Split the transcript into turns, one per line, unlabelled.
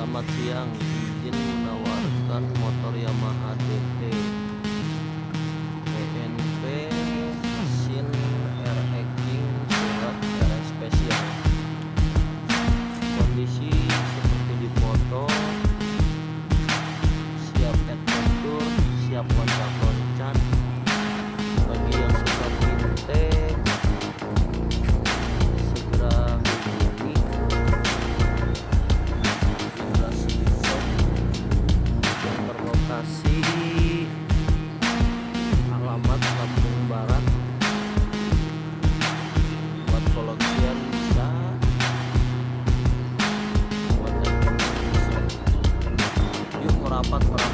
Selamat siang, izin menawarkan motor Yamaha DT PNP Sin RX King surat RX spesial. Kondisi seperti di foto, siap adventure, siap loncat-loncat. Bagi yang suka vintage, segera hubungi yang berlokasi alamat Lampung Barat. Buat koleksian bisa, buat yang bisa. Yuk merapat.